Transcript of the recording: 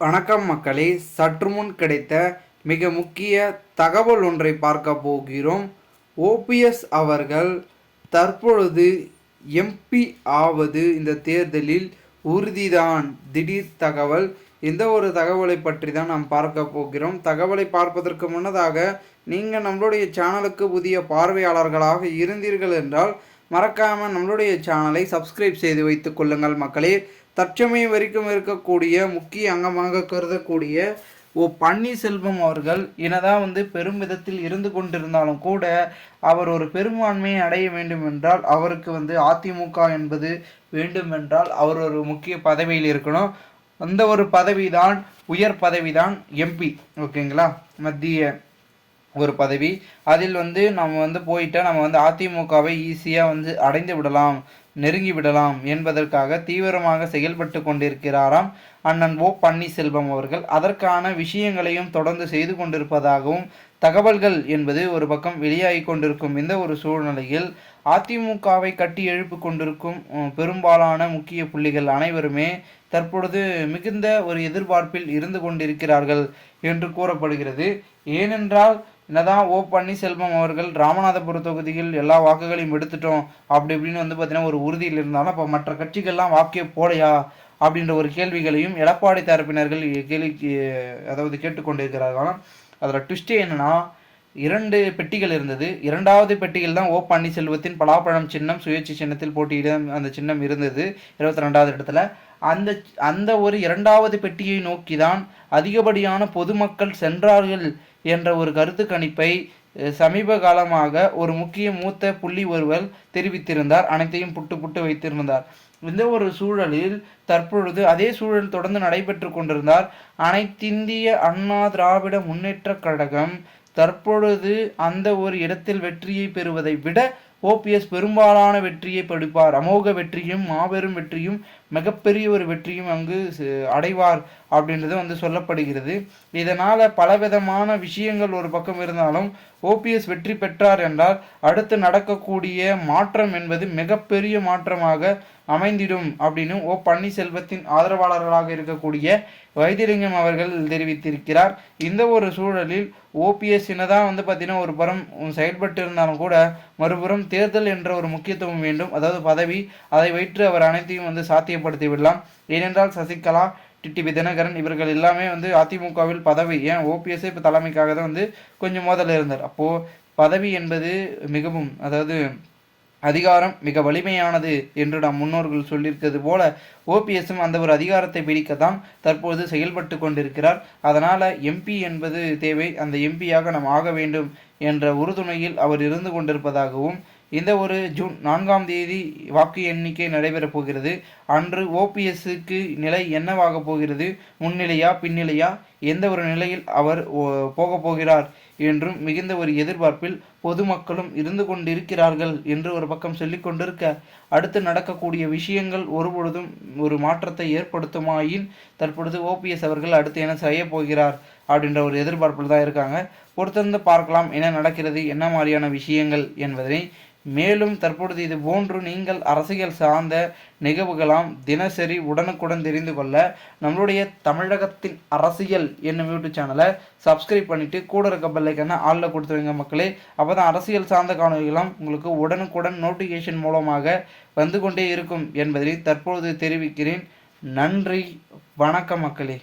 வணக்கம் மக்களே, சற்று முன் கிடைத்த மிக முக்கிய தகவல் ஒன்றை பார்க்க போகிறோம். ஓபிஎஸ் அவர்கள் தற்பொழுது எம்பி ஆவது இந்த தேர்தலில் உறுதிதான். திடீர் தகவல். இந்த ஒரு தகவலை பற்றி தான் நாம் பார்க்க போகிறோம். தகவலை பார்ப்பதற்கு முன்னதாக நீங்கள் நம்மளுடைய சேனலுக்கு புதிய பார்வையாளர்களாக இருந்தீர்கள் என்றால் மறக்காமல் நம்மளுடைய சேனலை சப்ஸ்கிரைப் செய்து வைத்துக் கொள்ளுங்கள் மக்களே. தற்சமயம் வரைக்கும் இருக்கக்கூடிய முக்கிய அங்கமாக கருதக்கூடிய பன்னீர்செல்வம் அவர்கள் என்னதான் பெரும் விதத்தில் இருந்து கொண்டிருந்தாலும் கூட அவர் ஒரு பெரும்பான்மையை அடைய வேண்டும் என்றால் அவருக்கு அதிமுக என்பது வேண்டும் என்றால் அவர் ஒரு முக்கிய பதவியில் இருக்கணும். அந்த ஒரு பதவி தான் உயர் பதவி தான் எம்பி. ஓகேங்களா, மத்திய ஒரு பதவி. அதில் நம்ம போயிட்டால் நம்ம அதிமுகவை ஈஸியாக அடைந்து விடலாம், நெருங்கி விடலாம் என்பதற்காக தீவிரமாக செயல்பட்டு கொண்டிருக்கிறாராம் அண்ணன் பன்னீர்செல்வம் அவர்கள். அதற்கான விஷயங்களையும் தொடர்ந்து செய்து கொண்டிருப்பதாகவும் தகவல்கள் என்பது ஒரு பக்கம் வெளியாகி கொண்டிருக்கும் இந்த ஒரு சூழ்நிலையில் அதிமுகவை கட்டி எழுப்பி கொண்டிருக்கும் பெரும்பாலான முக்கிய புள்ளிகள் அனைவருமே தற்பொழுது மிகுந்த ஒரு எதிர்பார்ப்பில் இருந்து கொண்டிருக்கிறார்கள் என்று கூறப்படுகிறது. ஏனென்றால் என்னதான் பன்னீர்செல்வம் அவர்கள் ராமநாதபுரம் தொகுதியில் எல்லா வாக்குகளையும் எடுத்துட்டோம் அப்படி இப்படின்னு பார்த்தீங்கன்னா ஒரு உறுதியில் இருந்தாலும் அப்போ மற்ற கட்சிகள்லாம் வாக்கே போடையா அப்படின்ற ஒரு கேள்விகளையும் எடப்பாடி தரப்பினர்கள் கேட்டுக்கொண்டிருக்கிறார்களாம். அதில் ட்விஸ்டே என்னன்னா, 2 பெட்டிகள் இருந்தது. 2வது பெட்டியில் தான் பன்னீர்செல்வத்தின் பலாப்பழம் சின்னம் சுயேட்சை சின்னத்தில் போட்டியிட அந்த சின்னம் இருந்தது 22வது இடத்துல. அந்த ஒரு 2வது பெட்டியை நோக்கி தான் அதிகப்படியான பொதுமக்கள் சென்றார்கள் என்ற ஒரு கருத்து கணிப்பை சமீப காலமாக ஒரு முக்கிய மூத்த புள்ளி ஒருவர் தெரிவித்திருந்தார். அனைத்தையும் புட்டு வைத்திருந்தார். இந்த ஒரு சூழலில் தற்பொழுது அதே சூழல் தொடர்ந்து நடைபெற்று கொண்டிருந்தார். அனைத்திந்திய அண்ணா திராவிட முன்னேற்ற கழகம் தற்பொழுது அந்த ஒரு இடத்தில் வெற்றியை பெறுவதை விட ஓபிஎஸ் பெரும்பாலான வெற்றியை படிப்பார். அமோக வெற்றியும் மாபெரும் வெற்றியும் மிகப்பெரிய ஒரு வெற்றியும் அங்கு அடைவார் அப்படின்றது சொல்லப்படுகிறது. இதனால் பலவிதமான விஷயங்கள் ஒரு பக்கம் இருந்தாலும் ஓபிஎஸ் வெற்றி பெற்றார் என்றால் அடுத்து நடக்கக்கூடிய மாற்றம் என்பது மிகப்பெரிய மாற்றமாக அமைந்திடும் அப்படின்னு பன்னீர்செல்வத்தின் ஆதரவாளர்களாக இருக்கக்கூடிய வைத்திலிங்கம் அவர்கள் தெரிவித்திருக்கிறார். இந்த ஒரு சூழலில் ஓபிஎஸ் என்னதான் பார்த்தீங்கன்னா ஒரு புறம் செயல்பட்டு இருந்தாலும் கூட மறுபுறம் தேர்தல் என்ற ஒரு முக்கியத்துவம் வேண்டும், அதாவது பதவி, அதை வைத்து அவர் அனைத்தையும் சாத்தியப்படுத்தி விடலாம். ஏனென்றால் சசிகலா, டிடிவி தினகரன் இவர்கள் எல்லாமே அதிமுகவில் பதவி, ஏன் ஓபிஎஸ்ஸே இப்போ தலைமைக்காக தான் கொஞ்சம் மோதல் இருந்தார். அப்போது பதவி என்பது மிகவும், அதாவது அதிகாரம் மிக வலிமையானது என்று நம் முன்னோர்கள் சொல்லியிருக்கிறது போல ஓபிஎஸ்ஸும் அந்த ஒரு அதிகாரத்தை பிடிக்கத்தான் தற்போது செயல்பட்டு கொண்டிருக்கிறார். அதனால் எம்பி என்பது தேவை, அந்த எம்பியாக நாம் ஆக வேண்டும் என்ற உறுதுணையில் அவர் இருந்து கொண்டிருப்பதாகவும் இந்த ஒரு ஜூன் 4ஆம் தேதி வாக்கு எண்ணிக்கை நடைபெறப் போகிறது. அன்று ஓபிஎஸ்க்கு நிலை என்னவாக போகிறது, முன்னிலையா பின்னிலையா, எந்த ஒரு நிலையில் அவர் போகப் போகிறார் என்றும் மிகுந்த ஒரு எதிர்பார்ப்பில் பொதுமக்களும் இருந்து கொண்டிருக்கிறார்கள் என்று ஒரு பக்கம் சொல்லிக் கொண்டிருக்க, அடுத்து நடக்கக்கூடிய விஷயங்கள் ஒருபொழுதும் ஒரு மாற்றத்தை ஏற்படுத்துமாயின் தற்பொழுது ஓபிஎஸ் அவர்கள் அடுத்து என்ன செய்ய போகிறார் அப்படின்ற ஒரு எதிர்பார்ப்பில் தான் இருக்காங்க. பொறுத்திருந்து பார்க்கலாம் என்ன நடக்கிறது, என்ன மாதிரியான விஷயங்கள் என்பதனை. மேலும் தற்பொழுது இது போன்று நீங்கள் அரசியல் சார்ந்த நிகழ்வுகளாம் தினசரி உடனுக்குடன் தெரிந்து கொள்ள நம்மளுடைய தமிழகத்தின் அரசியல் என்னும் யூடியூப் சேனலை சப்ஸ்கிரைப் பண்ணிவிட்டு கூட இருக்க பெல்லைக்கான ஆளில் கொடுத்துருங்க மக்களே. அப்போ தான் அரசியல் சார்ந்த காணொலிகளாம் உங்களுக்கு உடனுக்குடன் நோட்டிஃபிகேஷன் மூலமாக வந்து கொண்டே இருக்கும் என்பதை தற்பொழுது தெரிவிக்கிறேன். நன்றி, வணக்கம் மக்களே.